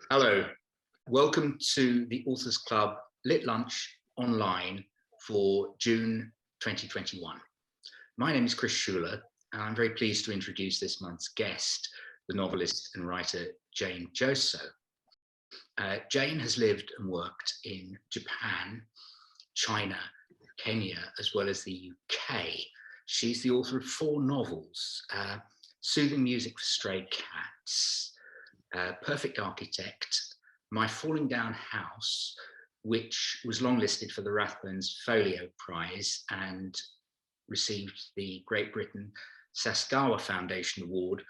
Hello, welcome to the Authors Club LitLunch online for June 2021. My name is Chris Schuler, and I'm very pleased to introduce this month's guest, the novelist and writer Jayne Joso. Jayne has lived and worked in Japan, China, Kenya, as well as the UK. She's the author of 4 novels, Soothing Music for Stray Cats, Perfect Architect, My Falling Down House, which was longlisted for the Rathbones Folio Prize and received the Great Britain Sasgawa Foundation Award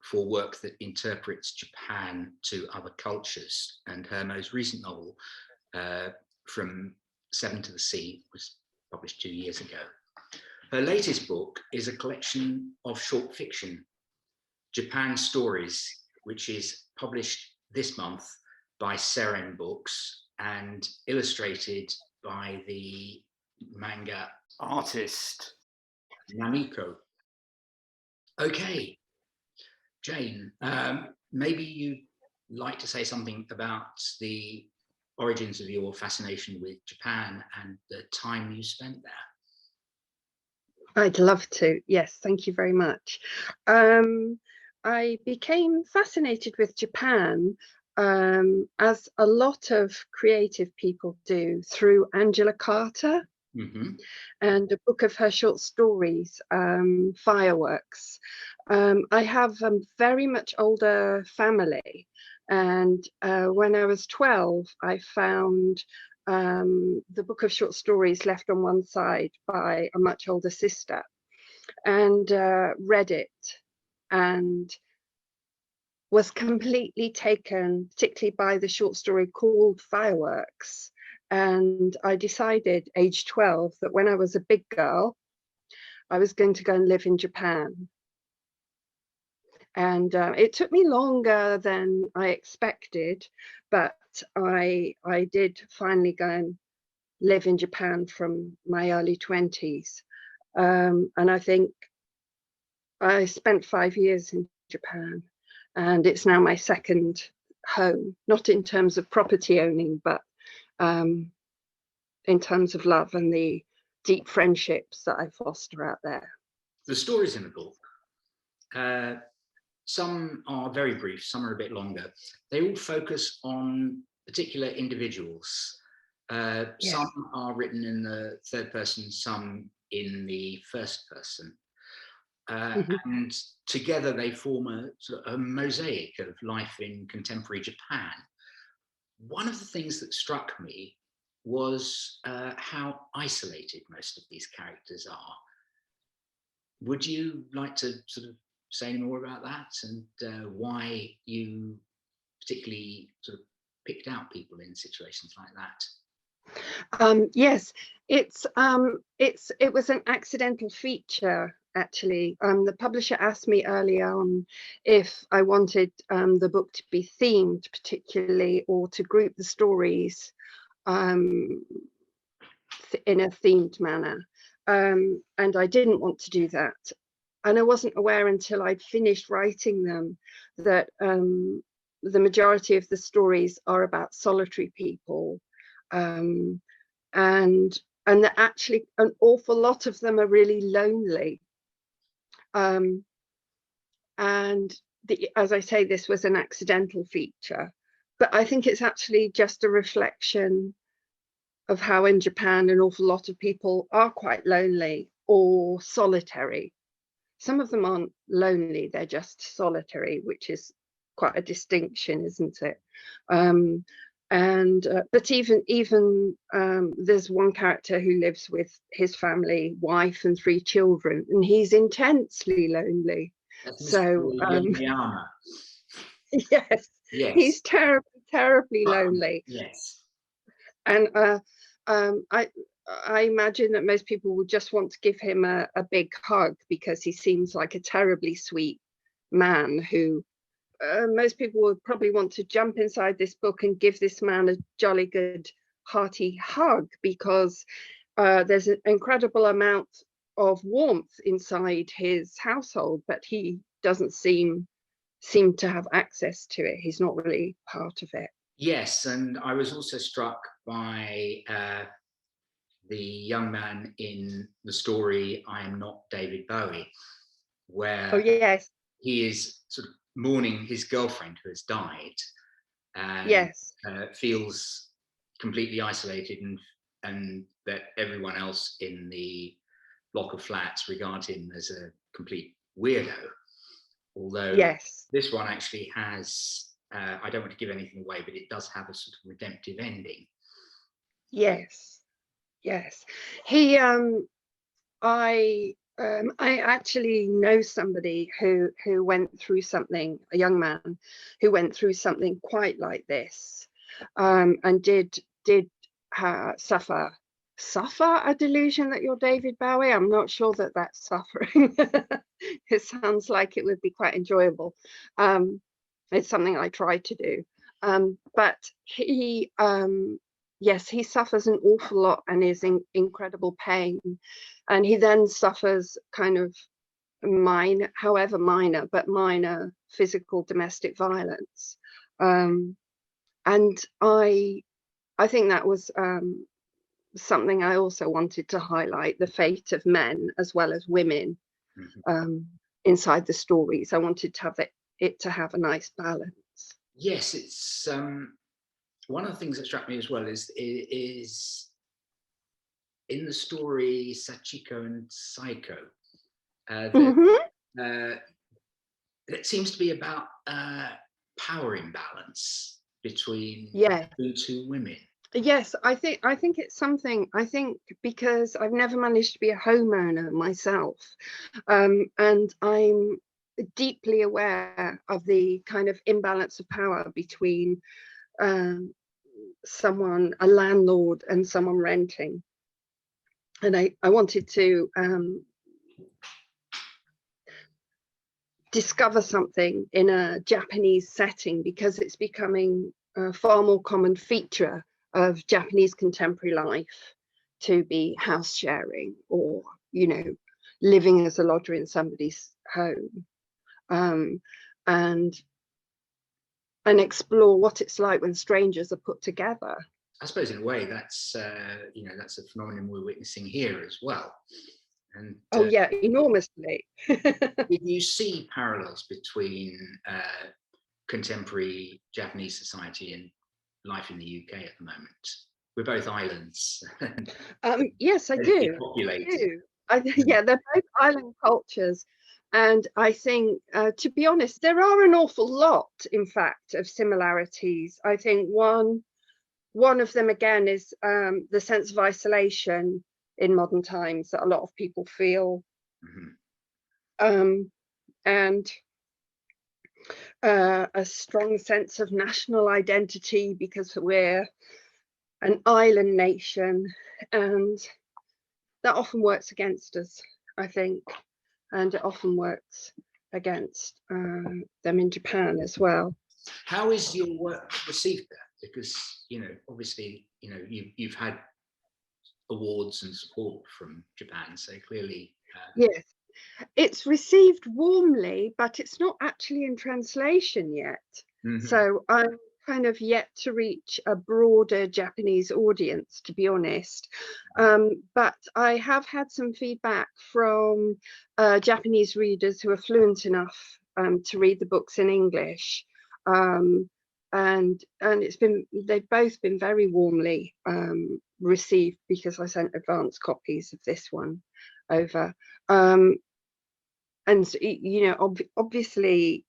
for work that interprets Japan to other cultures. And her most recent novel, From Seven to the Sea, was published 2 years ago. Her latest book is a collection of short fiction, Japan Stories, which is published this month by Seren Books and illustrated by the manga artist Namiko. Okay, Jayne, maybe you'd like to say something about the origins of your fascination with Japan and the time you spent there. I'd love to. Yes, thank you very much. I became fascinated with Japan, as a lot of creative people do, through Angela Carter and a book of her short stories, Fireworks. I have a very much older family, and when I was 12, I found the book of short stories left on one side by a much older sister, and read it, and was completely taken, particularly by the short story called Fireworks. And I decided, age 12, that when I was a big girl, I was going to go and live in Japan. And it took me longer than I expected, but I did finally go and live in Japan from my early 20s. And I think I spent 5 years in Japan, and it's now my second home, not in terms of property owning, but in terms of love and the deep friendships that I foster out there. The stories in the book, some are very brief, some are a bit longer. They all focus on particular individuals. Some are written in the third person, some in the first person. And together they form a mosaic of life in contemporary Japan. One of the things that struck me was how isolated most of these characters are. Would you like to sort of say any more about that, and why you particularly sort of picked out people in situations like that? Yes, it was an accidental feature, actually. The publisher asked me early on if I wanted the book to be themed particularly, or to group the stories in a themed manner, and I didn't want to do that. And I wasn't aware until I'd finished writing them that the majority of the stories are about solitary people, and that actually an awful lot of them are really lonely. And as I say, this was an accidental feature, but I think it's actually just a reflection of how in Japan an awful lot of people are quite lonely or solitary. Some of them aren't lonely, they're just solitary, which is quite a distinction, isn't it? But even there's one character who lives with his family, wife and 3 children, and he's intensely lonely. That's So yes, he's terribly lonely. Yes. And I imagine that most people would just want to give him a big hug, because he seems like a terribly sweet man who most people would probably want to jump inside this book and give this man a jolly good hearty hug, because there's an incredible amount of warmth inside his household, but he doesn't seem seem to have access to it. He's not really part of it. Yes, and I was also struck by the young man in the story I Am Not David Bowie, where yes, he is sort of mourning his girlfriend who has died, and yes, feels completely isolated, and that everyone else in the block of flats regard him as a complete weirdo. Although yes, this one actually has, I don't want to give anything away, but it does have a sort of redemptive ending. yes, yes. He, I actually know somebody who went through something, a young man who went through something quite like this, and did suffer a delusion that you're David Bowie. I'm not sure that that's suffering. It sounds like it would be quite enjoyable. It's something I try to do. But he, yes, he suffers an awful lot and is in incredible pain. And he then suffers kind of minor, however minor, but minor physical domestic violence. And I think that was something I also wanted to highlight, the fate of men as well as women inside the stories. I wanted to have it to have a nice balance. Yes, it's one of the things that struck me as well is in the story Sachiko and Psycho, it seems to be about power imbalance between the two women. Yes, I think it's something, because I've never managed to be a homeowner myself, and I'm deeply aware of the kind of imbalance of power between someone, a landlord, and someone renting. And I wanted to discover something in a Japanese setting, because it's becoming a far more common feature of Japanese contemporary life to be house sharing, or, you know, living as a lodger in somebody's home, and explore what it's like when strangers are put together. I suppose in a way that's that's a phenomenon we're witnessing here as well. And yeah, enormously. did you see parallels between contemporary Japanese society and life in the UK at the moment? We're both islands. Yes, I do. Yeah, they're both island cultures. And I think, to be honest, there are an awful lot, in fact, of similarities. I think one of them, again, is the sense of isolation in modern times that a lot of people feel. And a strong sense of national identity, because we're an island nation, and that often works against us, I think, and it often works against them in Japan as well. How is your work received there? Because, obviously, you've had awards and support from Japan, so clearly. Yes, it's received warmly, but it's not actually in translation yet. So I'm kind of yet to reach a broader Japanese audience, to be honest. But I have had some feedback from Japanese readers who are fluent enough to read the books in English. And they've both been very warmly received, because I sent advance copies of this one over. And obviously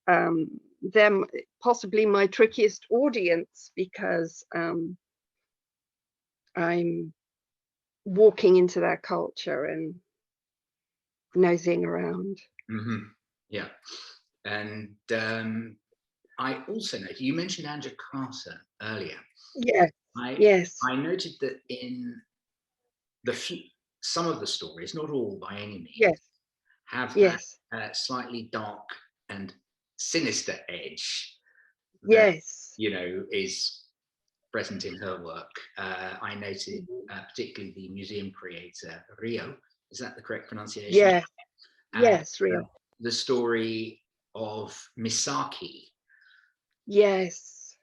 them possibly my trickiest audience, because I'm walking into their culture and nosing around. Yeah, and I also noted, you mentioned Angela Carter earlier. Yes. I noted that in some of the stories, not all by any means, have that slightly dark and sinister edge that is present in her work. I noted particularly the museum creator Rio. Is that the correct pronunciation? Yes, Rio. The story of Misaki. Yes,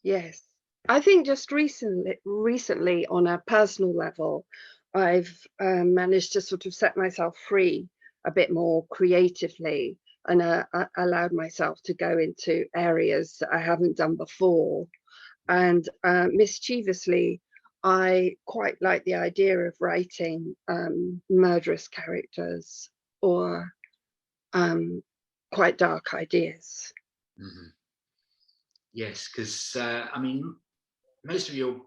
yes. I think just recently on a personal level, I've managed to sort of set myself free a bit more creatively, and allowed myself to go into areas that I haven't done before. And mischievously, I quite like the idea of writing murderous characters or quite dark ideas. Yes, because I mean, most of your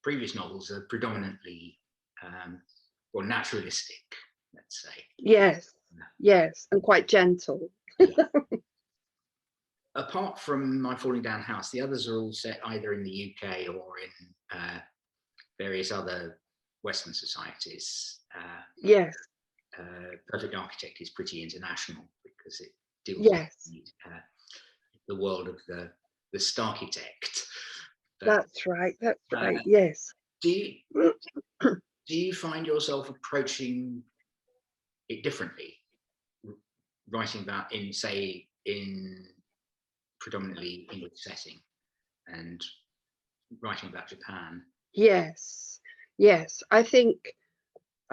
previous novels are predominantly or naturalistic, let's say. Yes, yes, and quite gentle. Yeah. Apart from My Falling Down House, the others are all set either in the UK or in various other Western societies. Yes. Perfect Architect is pretty international because it deals Yes. with the world of the Starchitect. That's right. That's right. Yes. Do you find yourself approaching it differently, writing about in predominantly English setting and writing about Japan? Yes. Yes. I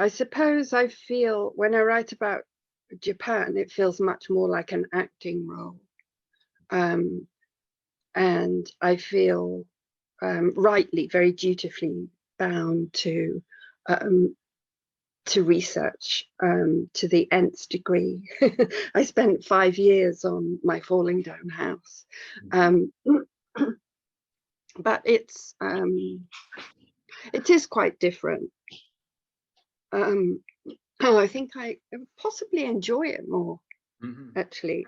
suppose I feel when I write about Japan, it feels much more like an acting role. And I feel rightly, very dutifully bound to research to the nth degree. I spent 5 years on My Falling Down House. But it is quite different. I think I possibly enjoy it more, actually.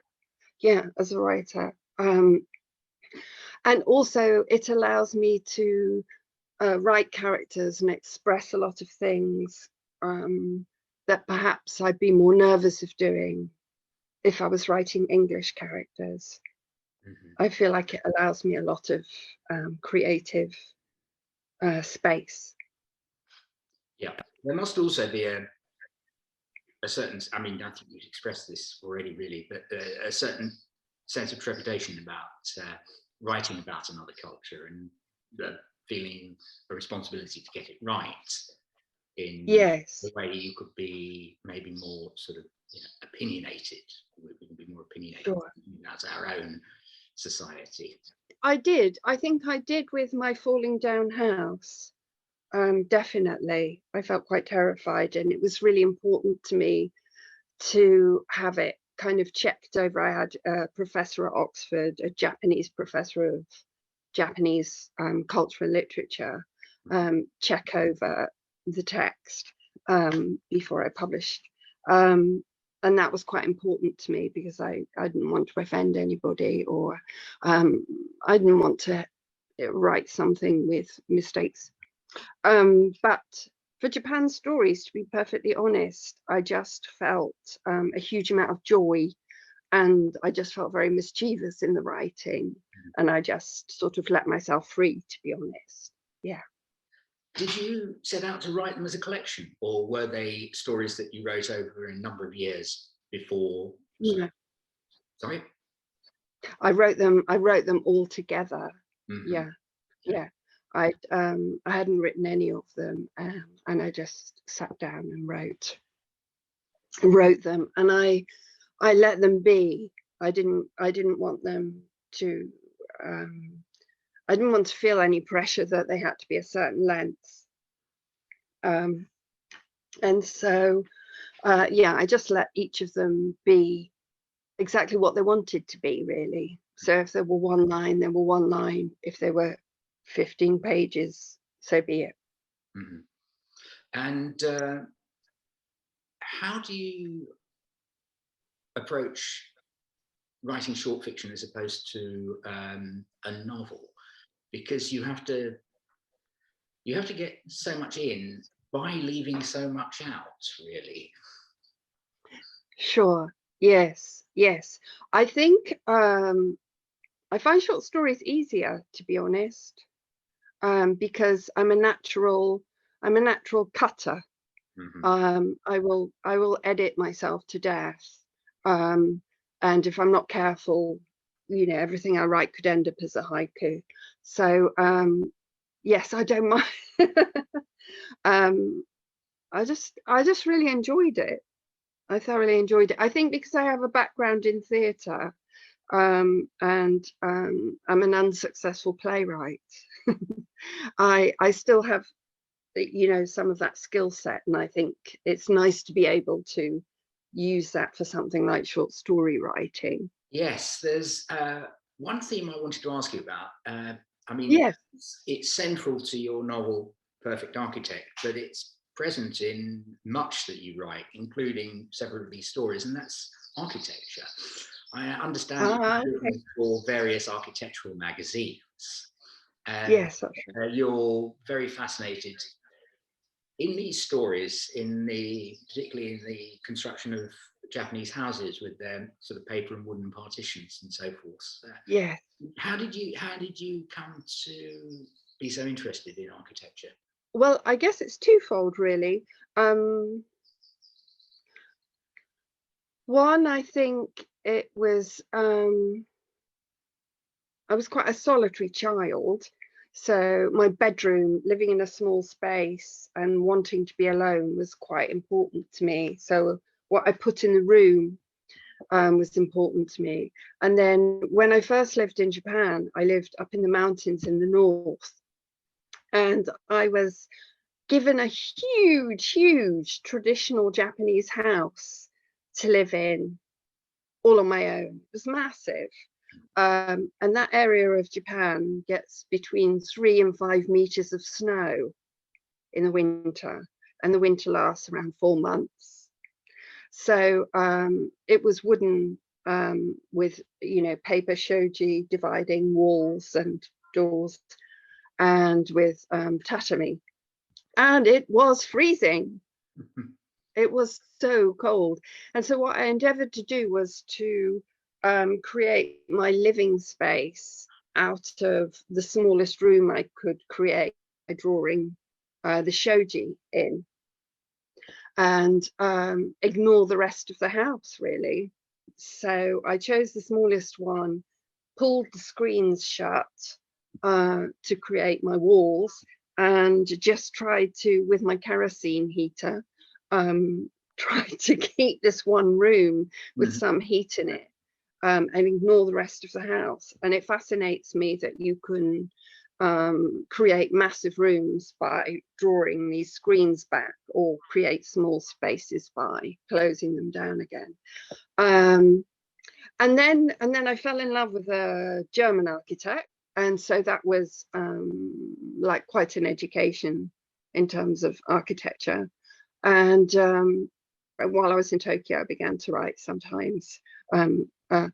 Yeah, as a writer. And also it allows me to write characters and express a lot of things that perhaps I'd be more nervous of doing if I was writing English characters. I feel like it allows me a lot of creative space. Yeah, there must also be a certain, I mean, I think you've expressed this already really, but a certain sense of trepidation about writing about another culture and feeling a responsibility to get it right in Yes. the way you could be maybe more sort of opinionated. We can be more opinionated. Sure. That's our own society. I think I did with My Falling Down House. Definitely. I felt quite terrified, and it was really important to me to have it kind of checked over. I had a professor at Oxford, a Japanese professor of Japanese culture and literature, check over the text before I published. And that was quite important to me because I didn't want to offend anybody, or I didn't want to write something with mistakes. But for Japan stories, to be perfectly honest, I just felt a huge amount of joy, and I just felt very mischievous in the writing, and I just sort of let myself free, to be honest. Yeah. Did you set out to write them as a collection, or were they stories that you wrote over a number of years before? Yeah. Sorry? I wrote them all together. Yeah. Yeah. I hadn't written any of them, and I just sat down and wrote them, and I let them be. I didn't want them to I didn't want to feel any pressure that they had to be a certain length. And so yeah, I just let each of them be exactly what they wanted to be, really. So if there were one line, there were one line. If there were 15 pages, so be it. And how do you approach writing short fiction as opposed to a novel? Because you have to get so much in by leaving so much out, really. Sure. Yes. Yes. I think I find short stories easier, to be honest, because I'm a natural cutter. I will edit myself to death. and if I'm not careful, you know, everything I write could end up as a haiku. So yes, I don't mind. I just really enjoyed it. I thoroughly enjoyed it. I think because I have a background in theatre, and I'm an unsuccessful playwright. I still have, you know, some of that skill set, and I think it's nice to be able to use that for something like short story writing. Yes, there's one theme I wanted to ask you about. I mean, Yes. it's central to your novel, Perfect Architect, but it's present in much that you write, including several of these stories, and that's architecture. I understand Okay. for various architectural magazines. Yes, that's right. You're very fascinated in these stories, particularly in the construction of Japanese houses with their sort of paper and wooden partitions and so forth. Yes. How did you come to be so interested in architecture? Well, I guess it's twofold, really. One, I think it was I was quite a solitary child. So my bedroom, living in a small space and wanting to be alone was quite important to me. So what I put in the room was important to me. And then when I first lived in Japan, I lived up in the mountains in the north. And I was given a huge traditional Japanese house to live in all on my own. It was massive. And that area of Japan gets between 3 and 5 meters of snow in the winter, and the winter lasts around 4 months. So it was wooden with, you know, paper shoji dividing walls and doors, and with tatami. And it was freezing. It was so cold. And so what I endeavored to do was to create my living space out of the smallest room I could create by drawing the shoji in, and ignore the rest of the house, really. So I chose the smallest one, pulled the screens shut to create my walls, and just tried to, with my kerosene heater, try to keep this one room with some heat in it, and ignore the rest of the house. And it fascinates me that you can create massive rooms by drawing these screens back, or create small spaces by closing them down again. And then I fell in love with a German architect, and so that was like quite an education in terms of architecture. And while I was in Tokyo, I began to write sometimes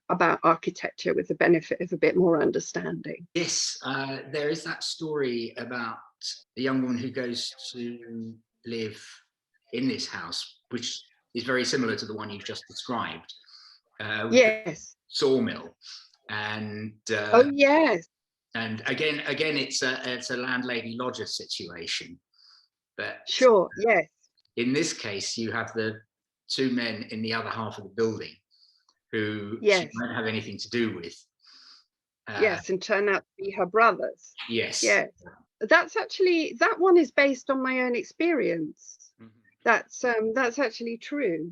about architecture, with the benefit of a bit more understanding. Yes, there is that story about the young woman who goes to live in this house, which is very similar to the one you've just described. Yes. Sawmill, and oh yes, and again it's a landlady lodger situation, but sure, yes. In this case, you have the 2 men in the other half of the building who Yes. she won't have anything to do with. Yes, and turn out to be her brothers. Yes. Yes. That's actually, that one is based on my own experience. That's actually true.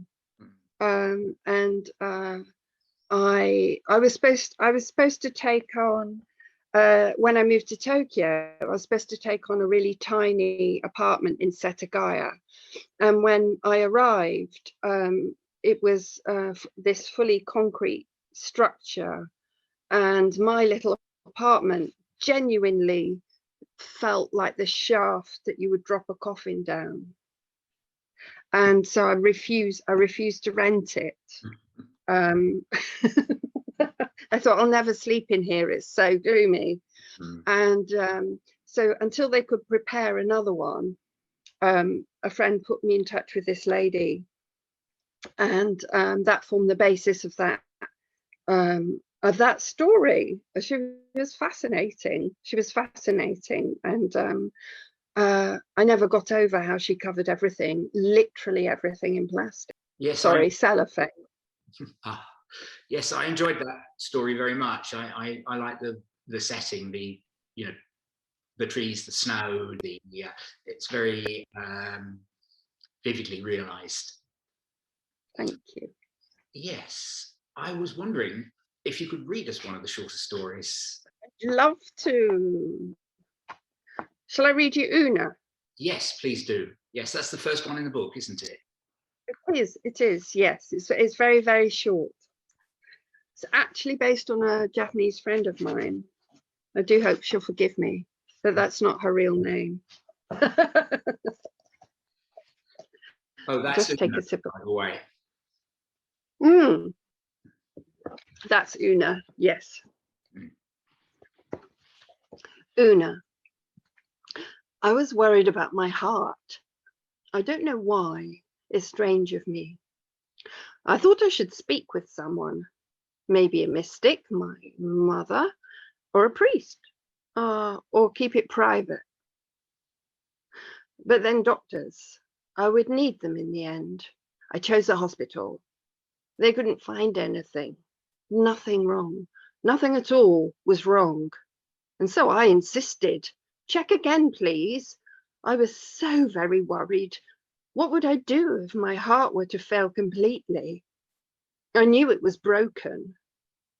And I was supposed to take on, when I moved to Tokyo, I was supposed to take on a really tiny apartment in Setagaya. And when I arrived, it was this fully concrete structure, and my little apartment genuinely felt like the shaft that you would drop a coffin down. And so I refused to rent it. I thought, I'll never sleep in here, it's so gloomy. And so until they could prepare another one, a friend put me in touch with this lady, and that formed the basis of that story. She was fascinating. And I never got over how she covered everything, literally everything, in plastic. Yes, sorry, cellophane. Yes, I enjoyed that story very much. I like the setting, the the trees, the snow, it's very vividly realised. Thank you. Yes, I was wondering if you could read us one of the shorter stories. I'd love to. Shall I read you Una? Yes, please do. Yes, that's the first one in the book, isn't it? It is, yes. It's very, very short. It's actually based on a Japanese friend of mine. I do hope she'll forgive me, but that's not her real name. Oh, that's just take a sip of by the way. That's Una, yes. Una. I was worried about my heart. I don't know why. It's strange of me. I thought I should speak with someone, maybe a mystic, my mother, or a priest, or keep it private. But then doctors, I would need them in the end. I chose a hospital. They couldn't find anything, nothing wrong, nothing at all was wrong. And so I insisted, check again, please. I was so very worried. What would I do if my heart were to fail completely? I knew it was broken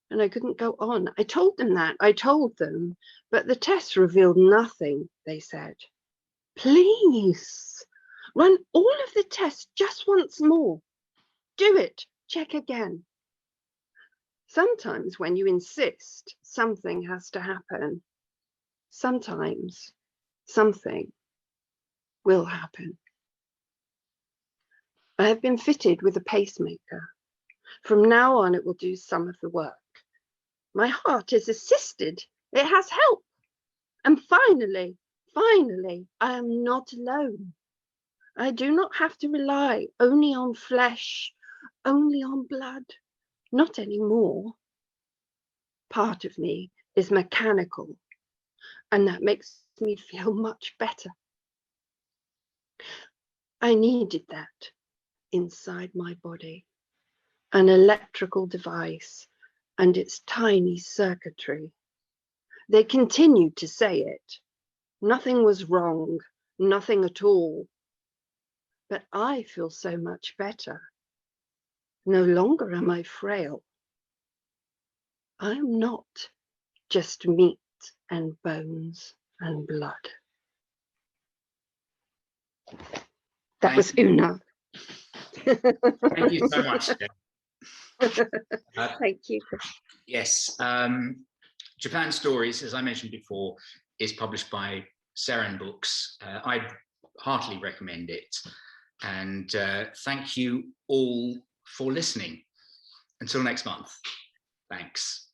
and I couldn't go on. I told them that, but the tests revealed nothing, they said. Please, run all of the tests just once more. Do it, check again. Sometimes when you insist, something has to happen. Sometimes something will happen. I have been fitted with a pacemaker. From now on, it will do some of the work. My heart is assisted. It has help. And finally, I am not alone. I do not have to rely only on flesh, only on blood. Not anymore. Part of me is mechanical, and that makes me feel much better. I needed that inside my body, an electrical device and its tiny circuitry. They continued to say it. Nothing was wrong, nothing at all. But I feel so much better. No longer am I frail. I'm not just meat and bones and blood. That was Una. Thank you so much. Thank you. Yes, Japan Stories, as I mentioned before, is published by Seren Books. I heartily recommend it. And thank you all for listening. Until next month. Thanks.